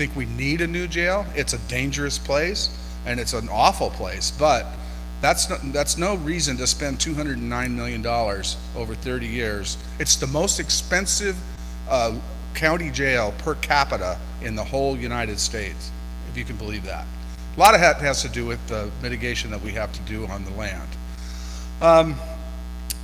think we need a new jail. It's a dangerous place, and it's an awful place, but that's no reason to spend $209 million over 30 years. It's the most expensive county jail per capita in the whole United States, if you can believe that. A lot of that has to do with the mitigation that we have to do on the land.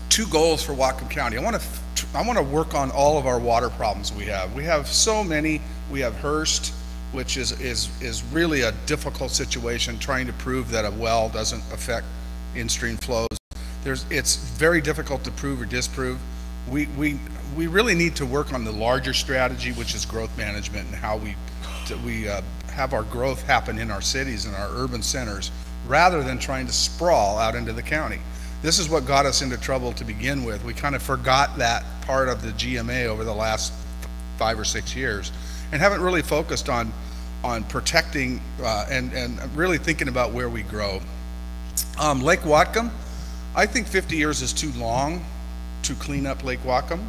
Two goals for Whatcom County. I want to work on all of our water problems we have. We have so many. We have Hearst, which is really a difficult situation, trying to prove that a well doesn't affect in-stream flows. It's very difficult to prove or disprove. We really need to work on the larger strategy, which is growth management, and how we have our growth happen in our cities and our urban centers, rather than trying to sprawl out into the county. This is what got us into trouble to begin with. We kind of forgot that part of the GMA over the last 5 or 6 years, and haven't really focused on protecting and really thinking about where we grow. Lake Whatcom, I think 50 years is too long to clean up Lake Whatcom.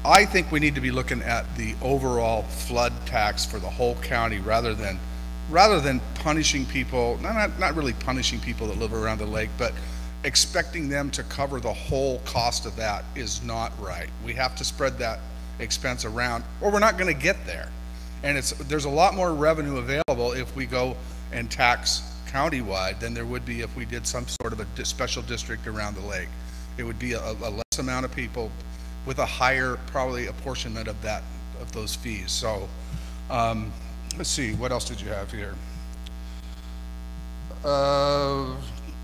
I think we need to be looking at the overall flood tax for the whole county, rather than punishing people, not really punishing people that live around the lake, but expecting them to cover the whole cost of that is not right. We have to spread that expense around, or we're not going to get there. And there's a lot more revenue available if we go and tax countywide than there would be if we did some sort of a special district around the lake. It would be a less amount of people with a higher probably apportionment of those fees. So let's see, what else did you have here?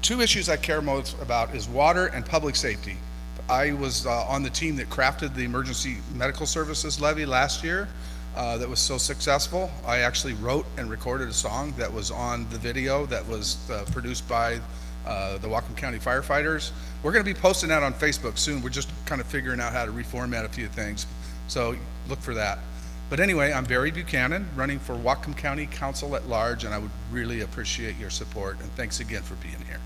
Two issues I care most about is water and public safety. I was on the team that crafted the emergency medical services levy last year. That was so successful. I actually wrote and recorded a song that was on the video that was produced by the Whatcom County firefighters. We're going to be posting that on Facebook soon. We're just kind of figuring out how to reformat a few things, so look for that. But anyway, I'm Barry Buchanan, running for Whatcom County Council at Large, and I would really appreciate your support, and thanks again for being here.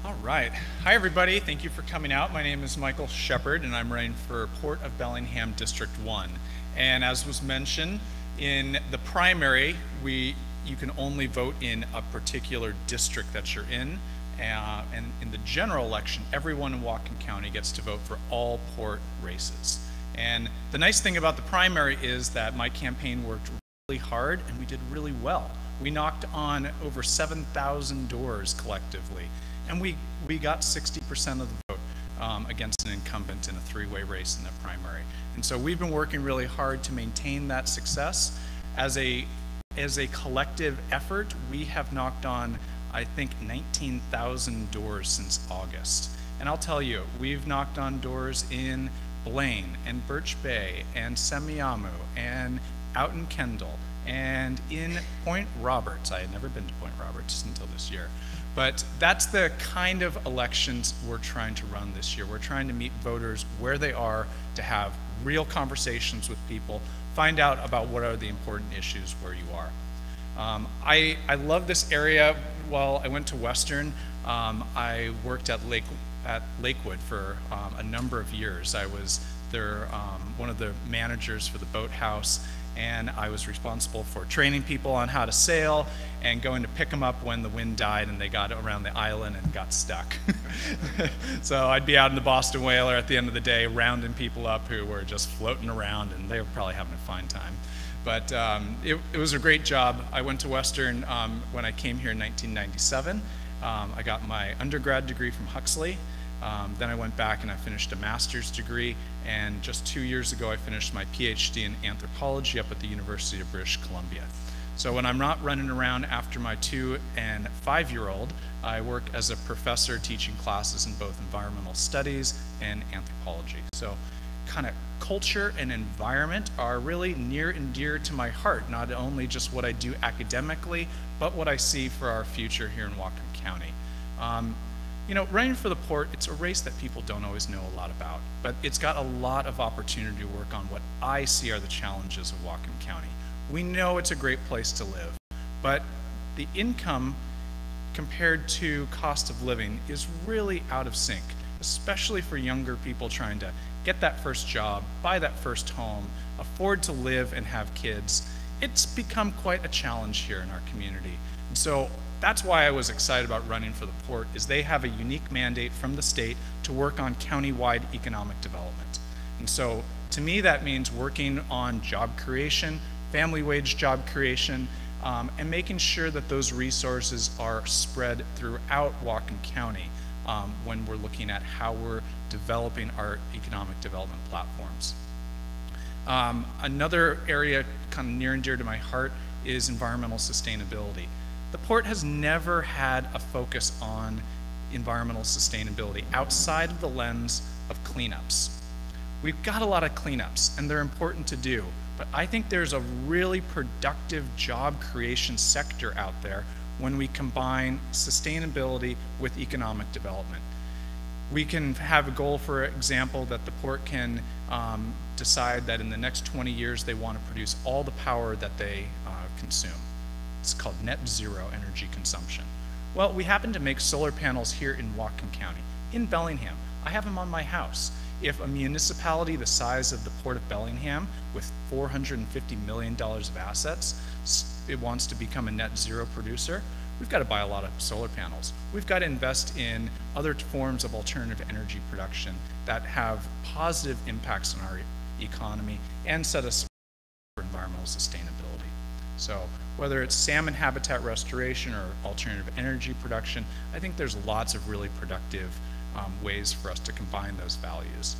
All right. Hi, everybody. Thank you for coming out. My name is Michael Shepard, and I'm running for Port of Bellingham District 1. And as was mentioned, in the primary, you can only vote in a particular district that you're in. And in the general election, everyone in Whatcom County gets to vote for all port races. And the nice thing about the primary is that my campaign worked really hard, and we did really well. We knocked on over 7,000 doors collectively. And we got 60% of the vote against an incumbent in a three-way race in the primary. And so we've been working really hard to maintain that success. As a collective effort, we have knocked on, I think, 19,000 doors since August. And I'll tell you, we've knocked on doors in Blaine and Birch Bay and Semiahmoo and out in Kendall and in Point Roberts. I had never been to Point Roberts until this year. But that's the kind of elections we're trying to run this year. We're trying to meet voters where they are, to have real conversations with people, find out about what are the important issues where you are. I love this area. While I went to Western, I worked at Lakewood for a number of years. I was one of the managers for the boathouse, and I was responsible for training people on how to sail and going to pick them up when the wind died and they got around the island and got stuck. So I'd be out in the Boston Whaler at the end of the day rounding people up who were just floating around, and they were probably having a fine time. But it was a great job. I went to Western when I came here in 1997. I got my undergrad degree from Huxley. Then I went back and I finished a master's degree, and just 2 years ago I finished my PhD in anthropology up at the University of British Columbia. So when I'm not running around after my 2- and 5-year-old, I work as a professor teaching classes in both environmental studies and anthropology. So kind of culture and environment are really near and dear to my heart, not only just what I do academically, but what I see for our future here in Whatcom County. You know, running for the port, it's a race that people don't always know a lot about, but it's got a lot of opportunity to work on what I see are the challenges of Whatcom County. We know it's a great place to live, but the income compared to cost of living is really out of sync. especially for younger people trying to get that first job, buy that first home, afford to live and have kids. It's become quite a challenge here in our community. And so that's why I was excited about running for the port, is they have a unique mandate from the state to work on county-wide economic development. And so to me, that means working on job creation, family wage job creation, and making sure that those resources are spread throughout Whatcom County when we're looking at how we're developing our economic development platforms. Another area kind of near and dear to my heart is environmental sustainability. The port has never had a focus on environmental sustainability outside of the lens of cleanups. We've got a lot of cleanups, and they're important to do, but I think there's a really productive job creation sector out there when we combine sustainability with economic development. We can have a goal, for example, that the port can decide that in the next 20 years they want to produce all the power that they consume. It's called net zero energy consumption. Well, we happen to make solar panels here in Whatcom County, in Bellingham. I have them on my house. If a municipality the size of the Port of Bellingham with $450 million of assets, it wants to become a net zero producer, we've got to buy a lot of solar panels. We've got to invest in other forms of alternative energy production that have positive impacts on our economy and set us for environmental sustainability. So whether it's salmon habitat restoration or alternative energy production, I think there's lots of really productive ways for us to combine those values.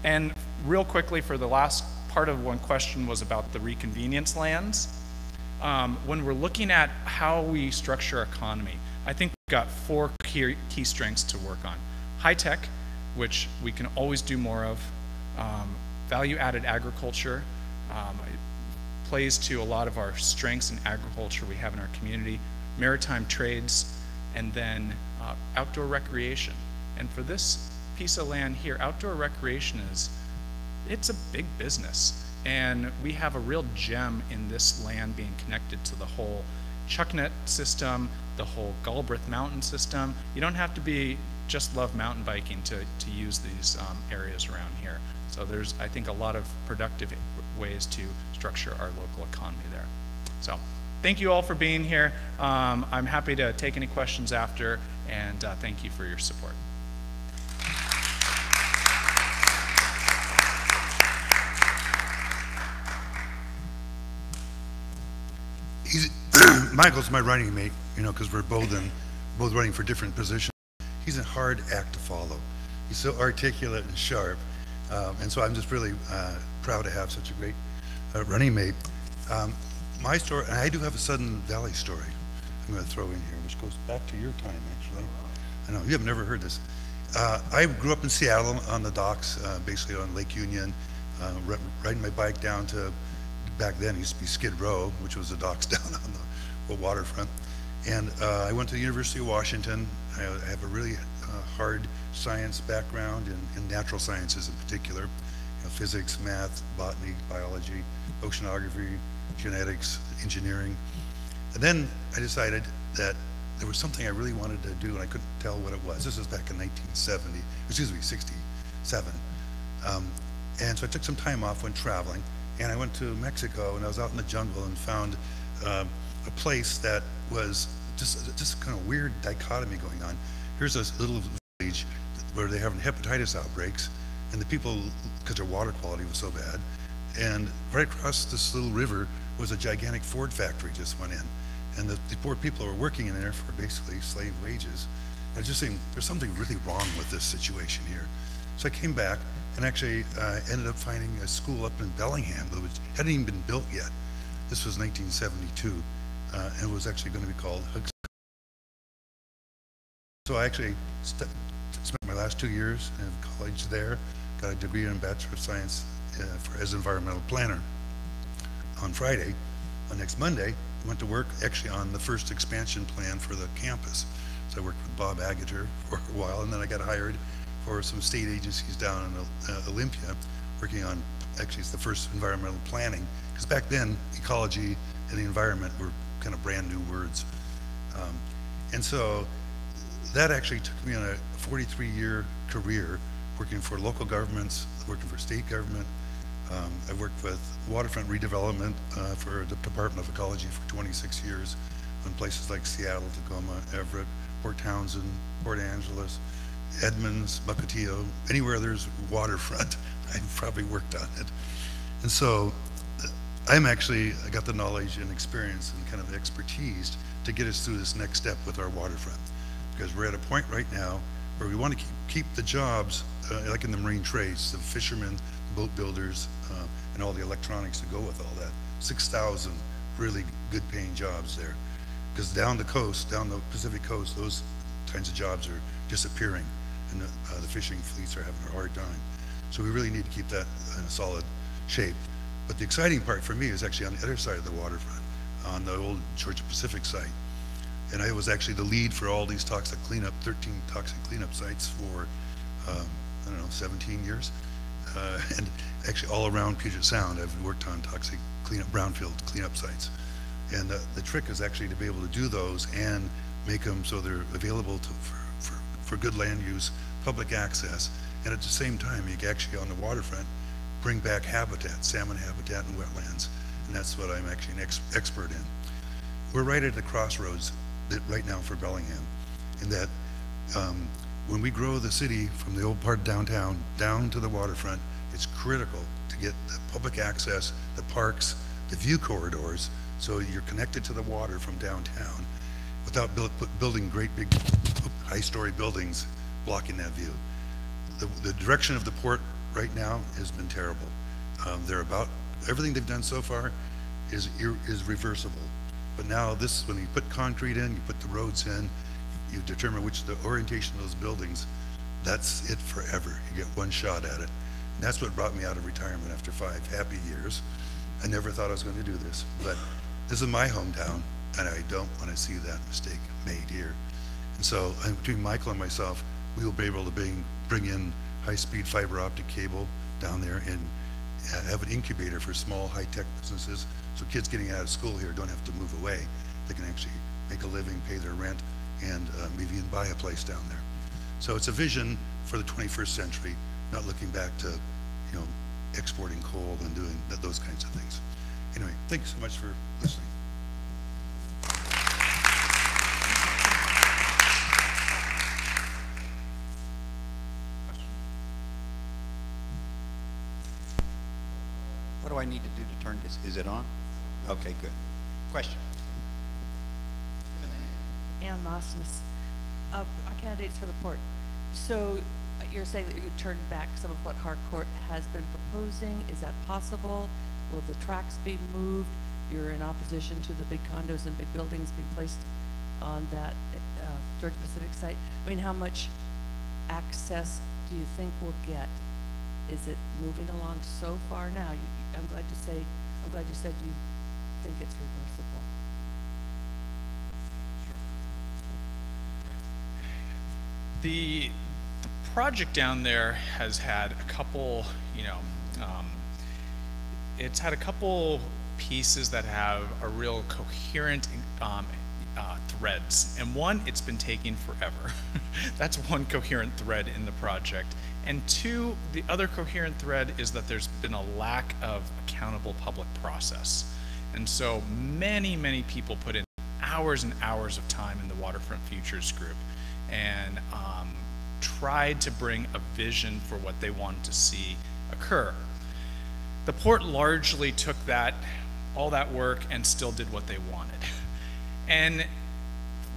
And real quickly, for the last part of one question was about the reconvenience lands. When we're looking at how we structure our economy, I think we've got four key strengths to work on. High tech, which we can always do more of. Value-added agriculture plays to a lot of our strengths in agriculture we have in our community. Maritime trades, and then outdoor recreation. And for this piece of land here, outdoor recreation it's a big business. And we have a real gem in this land being connected to the whole Chucknet system, the whole Galbraith mountain system. You don't have to just love mountain biking to use these areas around here. So there's, I think, a lot of productive ways to structure our local economy there. So thank you all for being here. I'm happy to take any questions after, and thank you for your support. Michael's my running mate, you know, because we're both running for different positions. He's a hard act to follow. He's so articulate and sharp, and so I'm just really proud to have such a great running mate. My story, and I do have a Sudden Valley story I'm going to throw in here, which goes back to your time, actually. I know, you have never heard this. I grew up in Seattle on the docks, basically on Lake Union, riding my bike down to, back then it used to be Skid Row, which was the docks down on the waterfront. And I went to the University of Washington. I have a really hard science background in natural sciences in particular, you know, physics, math, botany, biology, oceanography, genetics, engineering. And then I decided that there was something I really wanted to do, and I couldn't tell what it was. This was back in 67. And so I took some time off, went traveling, and I went to Mexico, and I was out in the jungle and found a place that was just kind of weird dichotomy going on. Here's this little village where they're having hepatitis outbreaks, and the people, because their water quality was so bad, and right across this little river was a gigantic Ford factory just went in, and the poor people were working in there for basically slave wages. I just think there's something really wrong with this situation here. So I came back and actually ended up finding a school up in Bellingham that hadn't even been built yet. This was 1972, and it was actually going to be called Hooks. So I actually spent my last 2 years in college there, got a degree in Bachelor of Science as environmental planner. On Friday, next Monday, I went to work actually on the first expansion plan for the campus. So I worked with Bob Agater for a while, and then I got hired for some state agencies down in Olympia, working on, actually it's the first environmental planning, because back then ecology and the environment were kind of brand new words. And so that actually took me on a 43-year career working for local governments, working for state government. I've worked with waterfront redevelopment for the Department of Ecology for 26 years on places like Seattle, Tacoma, Everett, Port Townsend, Port Angeles, Edmonds, Bucateo, anywhere there's waterfront, I've probably worked on it. And so I got the knowledge and experience and kind of the expertise to get us through this next step with our waterfront. Because we're at a point right now where we want to keep the jobs, like in the marine trades, the fishermen, the boat builders, and all the electronics that go with all that. 6,000 really good paying jobs there. Because down the coast, down the Pacific coast, those kinds of jobs are disappearing, and the fishing fleets are having a hard time. So we really need to keep that in a solid shape. But the exciting part for me is actually on the other side of the waterfront, on the old Georgia Pacific site. And I was actually the lead for all these toxic cleanup, 13 toxic cleanup sites for, I don't know, 17 years. And actually all around Puget Sound, I've worked on toxic cleanup, brownfield cleanup sites. And the trick is actually to be able to do those and make them so they're available for good land use, public access, and at the same time, you can actually on the waterfront bring back habitat, salmon habitat and wetlands, and that's what I'm actually an expert in. We're right at the crossroads right now for Bellingham, in that when we grow the city from the old part of downtown down to the waterfront, it's critical to get the public access, the parks, the view corridors, so you're connected to the water from downtown without building great big high-story buildings blocking that view. The direction of the port right now has been terrible. Everything they've done so far is reversible. But now when you put concrete in, you put the roads in, you determine the orientation of those buildings, that's it forever. You get one shot at it. And that's what brought me out of retirement after 5 happy years. I never thought I was going to do this, but this is my hometown, and I don't want to see that mistake made here. And so between Michael and myself, we will be able to bring in high-speed fiber optic cable down there and have an incubator for small high-tech businesses, so kids getting out of school here don't have to move away. They can actually make a living, pay their rent, and maybe even buy a place down there. So it's a vision for the 21st century, not looking back to, exporting coal and doing those kinds of things. Anyway, thanks so much for listening. What do I need to do to turn this? Is it on? Okay, good. Question? Ann Mosnes, our candidates for the port. So you're saying that you would turn back some of what Harcourt has been proposing. Is that possible? Will the tracks be moved? You're in opposition to the big condos and big buildings being placed on that Georgia Pacific site. I mean, how much access do you think we'll get? Is it moving along so far now? I'm glad you said you think it's reversible. The project down there has had a couple, it's had a couple pieces that have a real coherent threads. And one, it's been taking forever. That's one coherent thread in the project. And two, the other coherent thread is that there's been a lack of accountable public process. And so many people put in hours and hours of time in the Waterfront Futures group and tried to bring a vision for what they wanted to see occur. The port largely took all that work and still did what they wanted. And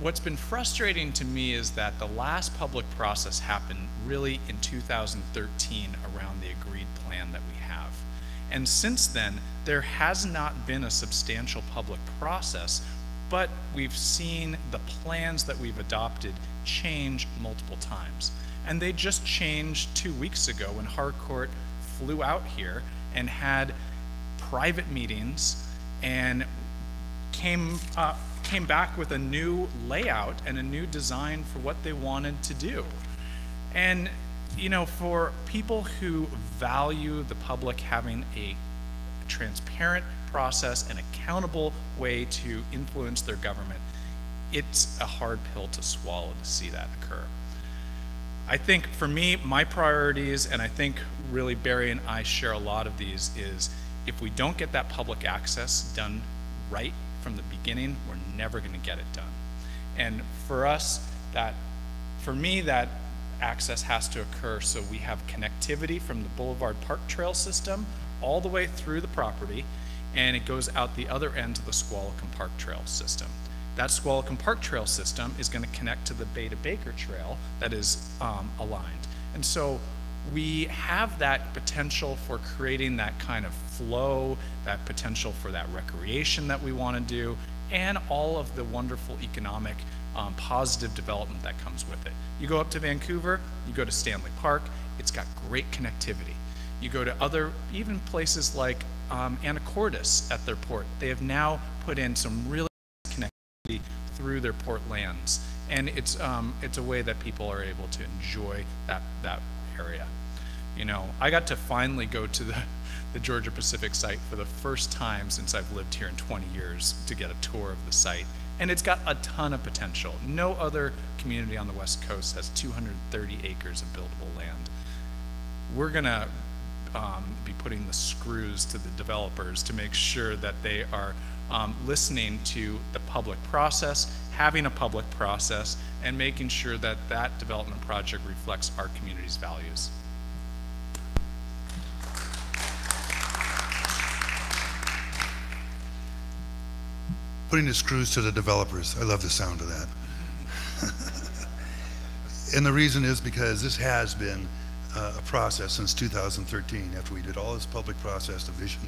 what's been frustrating to me is that the last public process happened really in 2013 around the agreed plan that we have. And since then, there has not been a substantial public process, but we've seen the plans that we've adopted change multiple times. And they just changed 2 weeks ago when Harcourt flew out here and had private meetings and came back with a new layout and a new design for what they wanted to do. And for people who value the public having a transparent process, an accountable way to influence their government, it's a hard pill to swallow to see that occur. I think for me, my priorities, and I think really Barry and I share a lot of these, is if we don't get that public access done right from the beginning, we're never going to get it done. And for us, for me, that access has to occur so we have connectivity from the Boulevard Park Trail system all the way through the property, and it goes out the other end to the Whatcom Park Trail system. That Whatcom Park Trail system is going to connect to the Beta Baker Trail that is aligned. And so we have that potential for creating that kind of flow, that potential for that recreation that we want to do, and all of the wonderful economic positive development that comes with it. You go up to Vancouver, you go to Stanley Park, it's got great connectivity. You go to other, even places like Anacortes at their port, they have now put in some really connectivity through their port lands. And it's a way that people are able to enjoy that area. You know, I got to finally go to the Georgia Pacific site for the first time since I've lived here in 20 years to get a tour of the site. And it's got a ton of potential. No other community on the West Coast has 230 acres of buildable land. We're gonna be putting the screws to the developers to make sure that they are listening to the public process, having a public process, and making sure that that development project reflects our community's values. Putting the screws to the developers. I love the sound of that. And the reason is because this has been a process since 2013, after we did all this public process, the vision,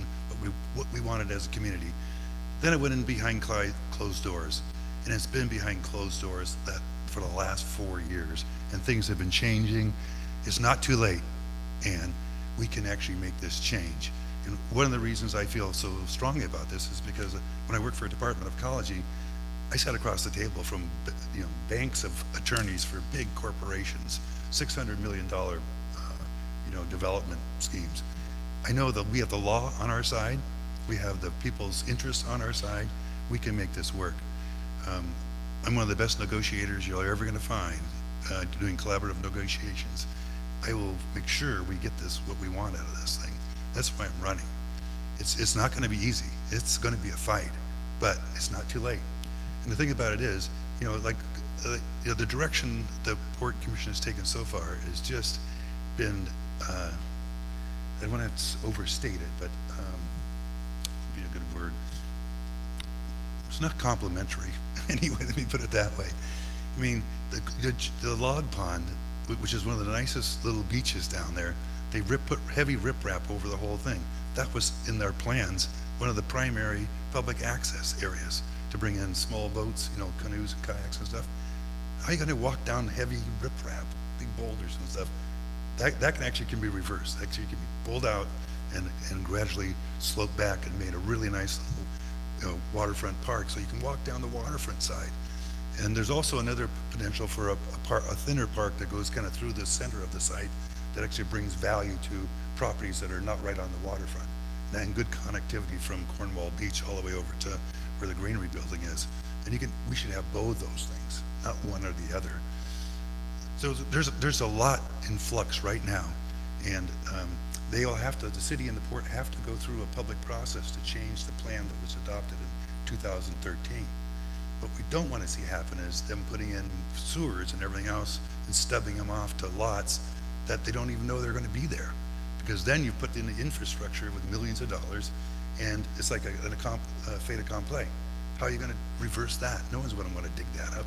what we wanted as a community. Then it went in behind closed doors, and it's been behind closed doors that for the last 4 years, and things have been changing. It's not too late, and we can actually make this change. And one of the reasons I feel so strongly about this is because when I worked for a Department of Ecology, I sat across the table from banks of attorneys for big corporations, $600 million development schemes. I know that we have the law on our side, we have the people's interests on our side. We can make this work. I'm one of the best negotiators you're ever going to find doing collaborative negotiations. I will make sure we get this, what we want out of this thing. That's why I'm running. It's not going to be easy. It's going to be a fight, but it's not too late. And the thing about it is, the direction the Port Commission has taken so far has just been, I don't want to overstate it, but would be a good word. It's not complimentary. Anyway, let me put it that way. I mean, the log pond, which is one of the nicest little beaches down there, they put heavy riprap over the whole thing. That was in their plans, one of the primary public access areas to bring in small boats, canoes and kayaks and stuff. How are you going to walk down heavy riprap, big boulders and stuff? That can be reversed. Actually, it can be pulled out and gradually slope back and made a really nice little waterfront park, so you can walk down the waterfront side. And there's also another potential for a thinner park that goes kind of through the center of the site that actually brings value to properties that are not right on the waterfront, and good connectivity from Cornwall Beach all the way over to where the greenery building is. And we should have both those things, not one or the other. So there's a lot in flux right now, and the city and the port have to go through a public process to change the plan that was adopted in 2013. What we don't want to see happen is them putting in sewers and everything else and stubbing them off to lots that they don't even know they're going to be there, because then you've put in the infrastructure with millions of dollars, and it's like a fait accompli. How are you going to reverse that? No one's going to want to dig that up,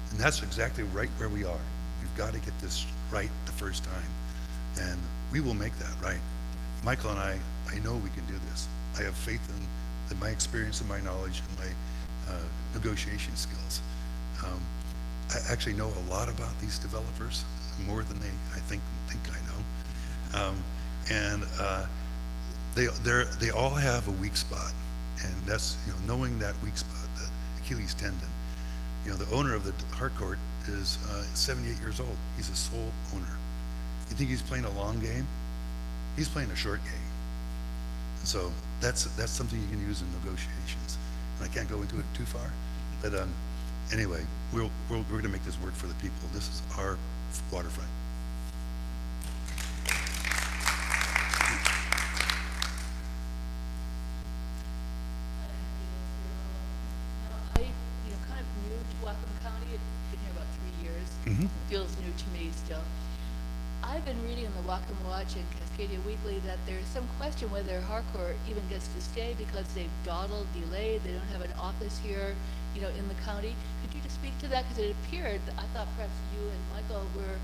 and that's exactly right where we are. We've got to get this right the first time, and we will make that right. Michael and I know we can do this. I have faith in my experience and my knowledge and my negotiation skills. I actually know a lot about these developers, more than I think I know. And they all have a weak spot, and that's knowing that weak spot, that Achilles tendon. The owner of the Harcourt is 78 years old. He's a sole owner. You think he's playing a long game? He's playing a short game. And so that's something you can use in negotiations. And I can't go into it too far, but anyway, we're going to make this work for the people. This is our waterfront. I, kind of new to Whatcom County. I've been here about 3 years. Feels new to me still. I've been reading in the Whatcom Watch and Cascadia Weekly that there's some question whether Harcourt even gets to stay because they've dawdled, delayed, they don't have an office here, in the county. Could you just speak to that? Because it appeared, I thought perhaps you and Michael were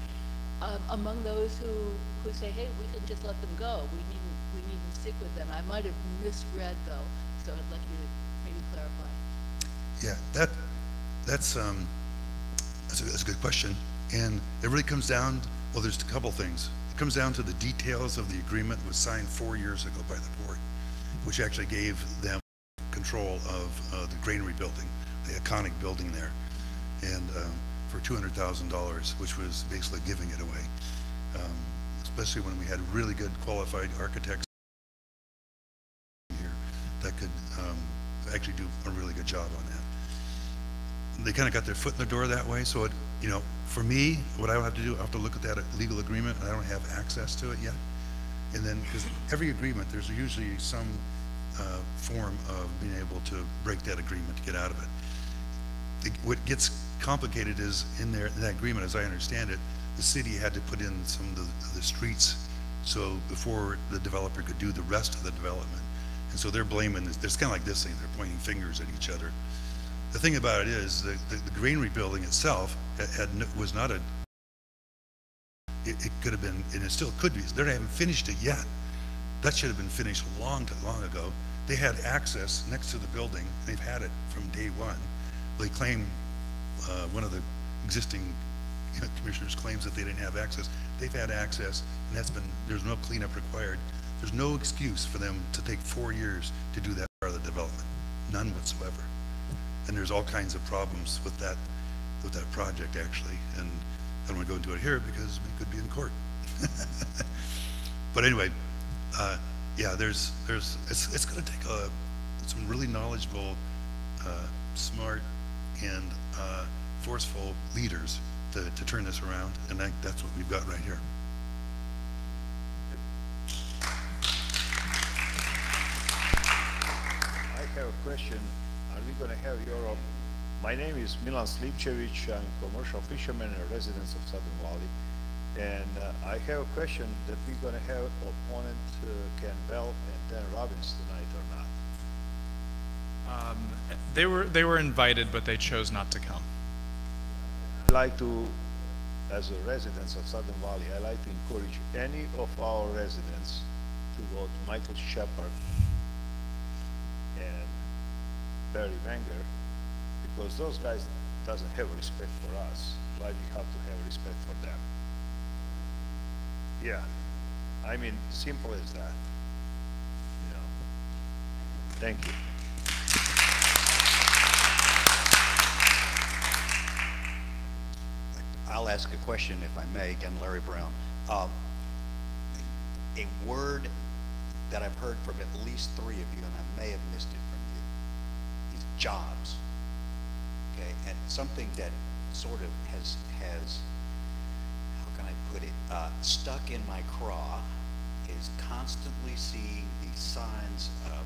among those who say, hey, we can just let them go. We needn't stick with them. I might have misread though, so I'd like you to maybe clarify. Yeah, that's a good question, and it really comes down. Well, there's a couple things. It comes down to the details of the agreement that was signed 4 years ago by the board, which actually gave them control of the granary building, the iconic building there, and for $200,000, which was basically giving it away, especially when we had really good qualified architects here that could actually do a really good job on that. They kind of got their foot in the door that way, so it, for me, what I would have to do, I have to look at that legal agreement, and I don't have access to it yet. And then, because every agreement, there's usually some form of being able to break that agreement to get out of it. What gets complicated is in that agreement, as I understand it, the city had to put in some of the streets so before the developer could do the rest of the development. And so they're blaming this. It's kind of like this thing, they're pointing fingers at each other. The thing about it is the granary building itself was not a, it could have been, and it still could be, they haven't finished it yet. That should have been finished long ago. They had access next to the building. They've had it from day one. They claim, one of the existing commissioners claims that they didn't have access. They've had access, and there's no cleanup required. There's no excuse for them to take 4 years to do that part of the development, none whatsoever. And there's all kinds of problems with that project actually, and I don't want to go into it here because we could be in court. But anyway, yeah, it's going to take some really knowledgeable, smart, and forceful leaders to turn this around, and that's what we've got right here. I have a question. Are we going to have your... My name is Milan Slivčević. I'm a commercial fisherman and a resident of Southern Valley. And I have a question that we're going to have opponent Ken Bell and Dan Robbins tonight or not? They were invited, but they chose not to come. I'd like to, as a resident of Southern Valley, I'd like to encourage any of our residents to vote Michael Shepard and Barry Wenger, because those guys doesn't have respect for us. Why we have to have respect for them? Yeah, I mean, simple as that. Thank you. I'll ask a question if I may, again, Larry Brown. A word that I've heard from at least 3 of you, and I may have missed it from you, is jobs. Okay, and something that sort of has how can I put it, stuck in my craw is constantly seeing these signs up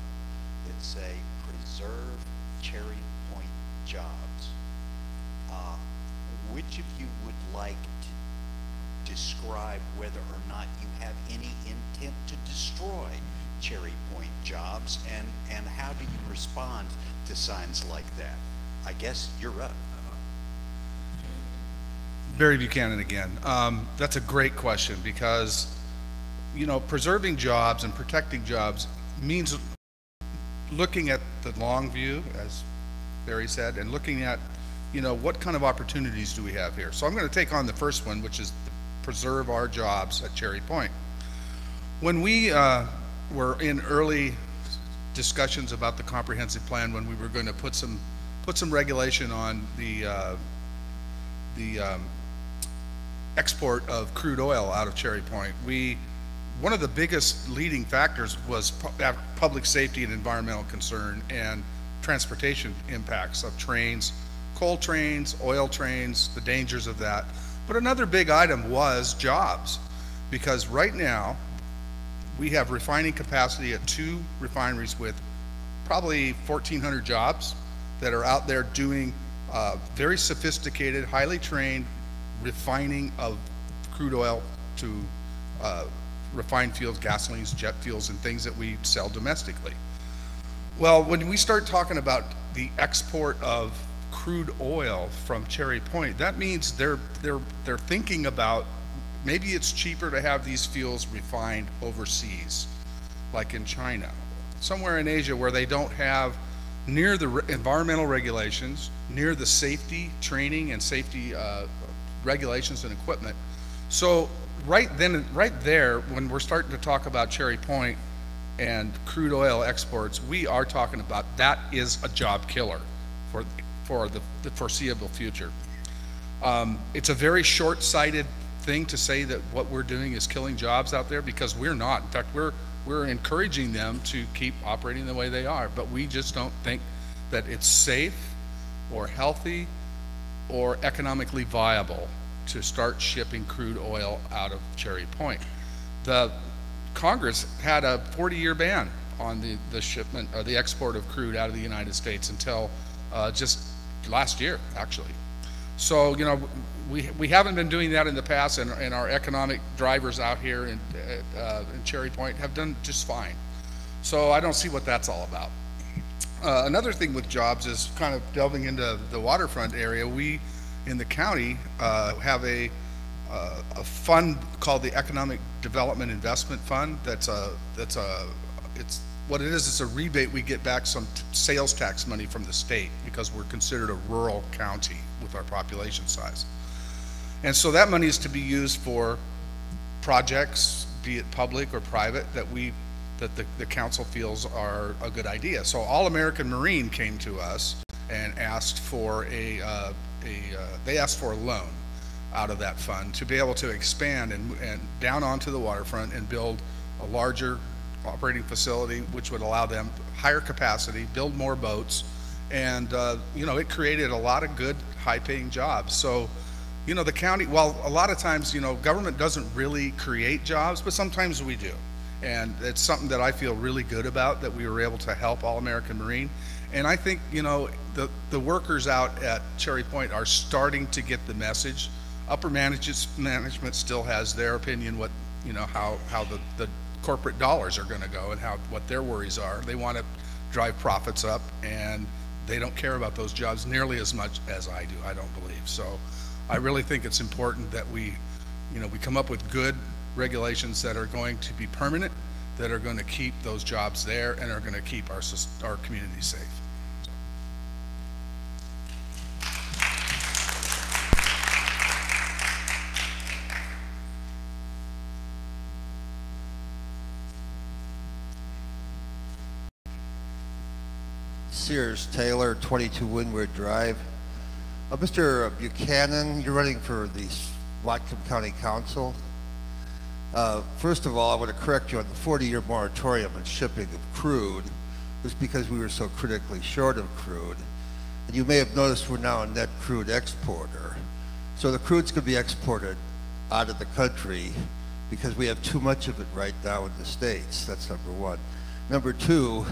that say preserve Cherry Point jobs. Which of you would like to describe whether or not you have any intent to destroy Cherry Point jobs, and how do you respond to signs like that? I guess you're up. Barry Buchanan again. That's a great question because, preserving jobs and protecting jobs means looking at the long view, as Barry said, and looking at, what kind of opportunities do we have here? So I'm going to take on the first one, which is to preserve our jobs at Cherry Point. When we were in early discussions about the comprehensive plan, when we were going to put some regulation on the export of crude oil out of Cherry Point, one of the biggest leading factors was public safety and environmental concern and transportation impacts of trains, coal trains, oil trains, the dangers of that. But another big item was jobs, because right now, we have refining capacity at 2 refineries with probably 1,400 jobs that are out there doing very sophisticated, highly trained refining of crude oil to refined fuels, gasolines, jet fuels, and things that we sell domestically. Well, when we start talking about the export of crude oil from Cherry Point, that means they're thinking about maybe it's cheaper to have these fuels refined overseas, like in China, somewhere in Asia where they don't have near the environmental regulations, near the safety training and safety regulations and equipment. So right there, when we're starting to talk about Cherry Point and crude oil exports, we are talking about that is a job killer for the foreseeable future. It's a very short-sighted thing to say that what we're doing is killing jobs out there, because we're not. In fact, we're encouraging them to keep operating the way they are, but we just don't think that it's safe or healthy or economically viable to start shipping crude oil out of Cherry Point. The Congress had a 40-year ban on the shipment or the export of crude out of the United States until just last year, actually. So, you know, we haven't been doing that in the past, and our economic drivers out here in Cherry Point have done just fine. So I don't see what that's all about. Another thing with jobs is kind of delving into the waterfront area. We in the county have a fund called the Economic Development Investment Fund. It's what it is. It's a rebate. We get back some sales tax money from the state because we're considered a rural county with our population size. And so that money is to be used for projects, be it public or private, that the council feels are a good idea. So All American Marine came to us and asked for they asked for a loan out of that fund to be able to expand and down onto the waterfront and build a larger operating facility, which would allow them higher capacity, build more boats, and you know, it created a lot of good high-paying jobs. So, you know, the county, well, a lot of times, you know, government doesn't really create jobs, but sometimes we do. And it's something that I feel really good about, that we were able to help All American Marine. And I think, you know, the workers out at Cherry Point are starting to get the message. Upper management still has their opinion, what, you know, how the corporate dollars are going to go and what their worries are. They want to drive profits up, and they don't care about those jobs nearly as much as I do, I don't believe. So I really think it's important that we come up with good regulations that are going to be permanent, that are going to keep those jobs there and are going to keep our community safe. Sears Taylor, 22 Windward Drive. Mr. Buchanan, you're running for the Whatcom County Council. First of all, I want to correct you on the 40-year moratorium on shipping of crude. It was because we were so critically short of crude. And you may have noticed we're now a net crude exporter. So the crude's going to be exported out of the country because we have too much of it right now in the States. That's number one. Number two,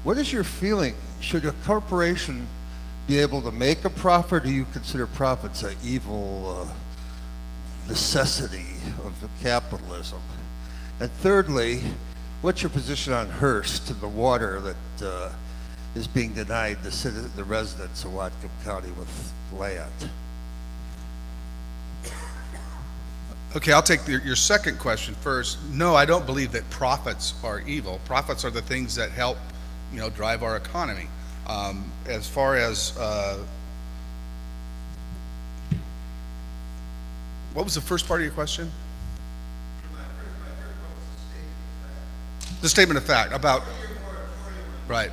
what is your feeling? Should a corporation be able to make a profit, or do you consider profits an evil necessity of capitalism? And thirdly, what's your position on Hearst and the water that is being denied the residents of Whatcom County with land? Okay, I'll take your second question first. No, I don't believe that profits are evil. Profits are the things that help, you know, drive our economy. As far as what was the first part of your question? The statement of fact about, right.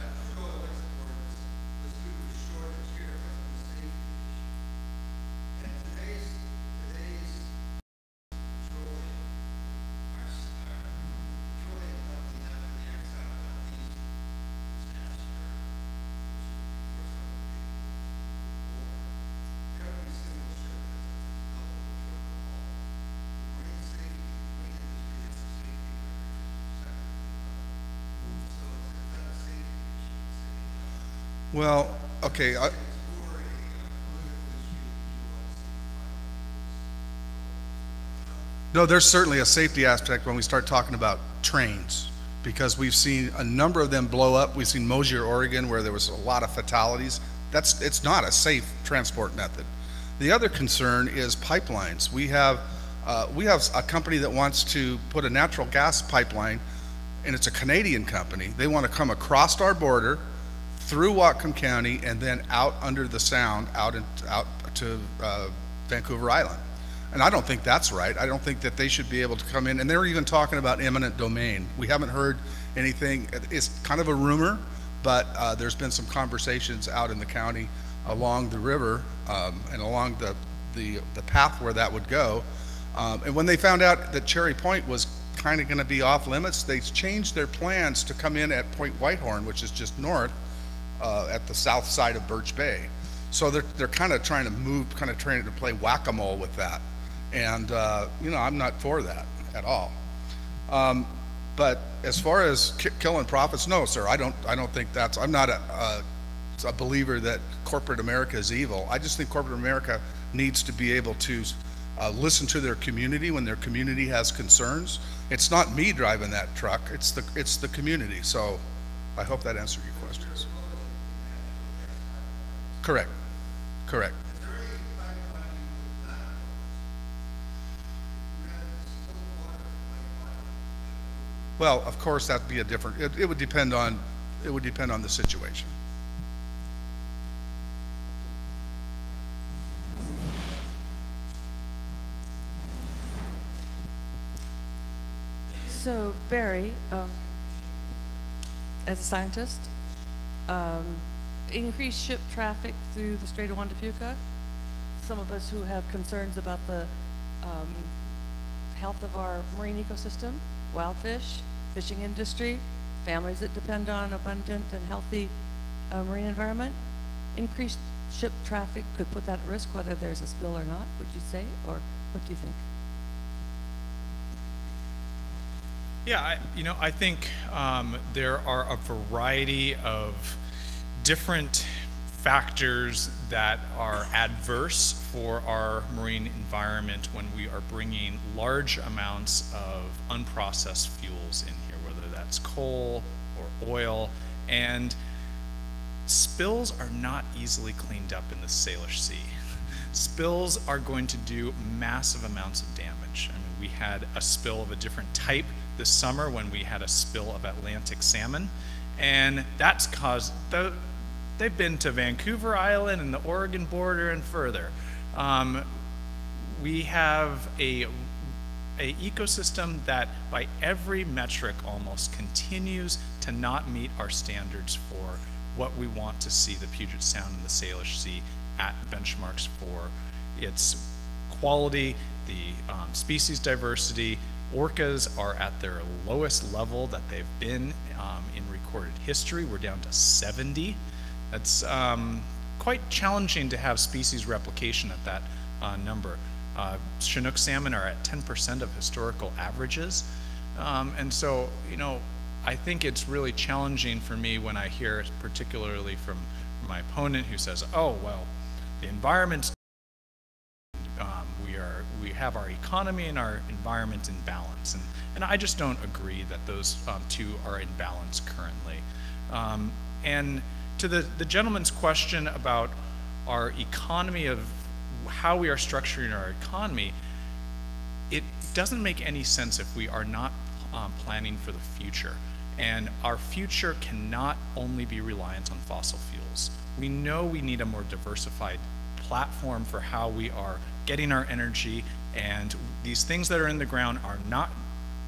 Well, okay, no, there's certainly a safety aspect when we start talking about trains, because we've seen a number of them blow up. We've seen Mosier, Oregon, where there was a lot of fatalities. It's not a safe transport method. The other concern is pipelines. We have a company that wants to put a natural gas pipeline, and it's a Canadian company. They want to come across our border, through Whatcom County, and then out under the Sound, out to Vancouver Island. And I don't think that's right. I don't think that they should be able to come in. And they're even talking about eminent domain. We haven't heard anything. It's kind of a rumor, but there's been some conversations out in the county along the river and along the path where that would go. And when they found out that Cherry Point was kind of going to be off limits, they changed their plans to come in at Point Whitehorn, which is just north at the south side of Birch Bay. So they're kind of trying to move, kind of trying to play whack-a-mole with that. And, you know, I'm not for that at all. But as far as killing profits, no, sir, I don't think that's, I'm not a believer that corporate America is evil. I just think corporate America needs to be able to listen to their community when their community has concerns. It's not me driving that truck, it's the community. So I hope that answered your questions. Correct, correct. Well, of course, that'd be a different, it would depend on the situation. So Barry, as a scientist, increased ship traffic through the Strait of Juan de Fuca. Some of us who have concerns about the health of our marine ecosystem, wild fish, fishing industry, families that depend on abundant and healthy marine environment. Increased ship traffic could put that at risk, whether there's a spill or not, would you say? Or what do you think? Yeah, I think there are a variety of different factors that are adverse for our marine environment when we are bringing large amounts of unprocessed fuels in here, whether that's coal or oil. And spills are not easily cleaned up in the Salish Sea. Spills are going to do massive amounts of damage. I mean, we had a spill of a different type this summer when we had a spill of Atlantic salmon, and that's caused they've been to Vancouver Island and the Oregon border and further. We have a ecosystem that by every metric almost continues to not meet our standards for what we want to see the Puget Sound and the Salish Sea at benchmarks for its quality, the species diversity. Orcas are at their lowest level that they've been in recorded history. We're down to 70. That's quite challenging to have species replication at that number. Chinook salmon are at 10% of historical averages. And so, I think it's really challenging for me when I hear, particularly from my opponent who says, oh, well, the environment's we have our economy and our environment in balance, and I just don't agree that those two are in balance currently. And to the gentleman's question about our economy, of how we are structuring our economy, it doesn't make any sense if we are not planning for the future. And our future cannot only be reliant on fossil fuels. We know we need a more diversified platform for how we are getting our energy, and these things that are in the ground are not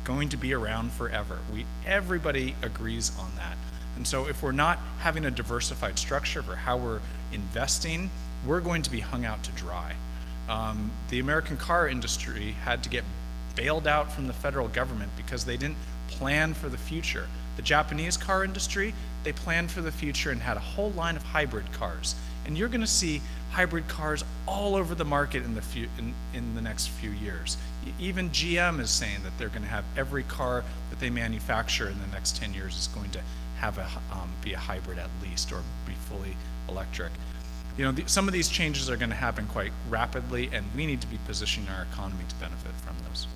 going to be around forever. Everybody agrees on that. And so if we're not having a diversified structure for how we're investing, we're going to be hung out to dry. The American car industry had to get bailed out from the federal government because they didn't plan for the future. The Japanese car industry, they planned for the future and had a whole line of hybrid cars. And you're going to see hybrid cars all over the market in the next few years. Even GM is saying that they're going to have every car that they manufacture in the next 10 years is going to have a be a hybrid at least, or be fully electric. You know, some of these changes are going to happen quite rapidly, and we need to be positioning our economy to benefit from those.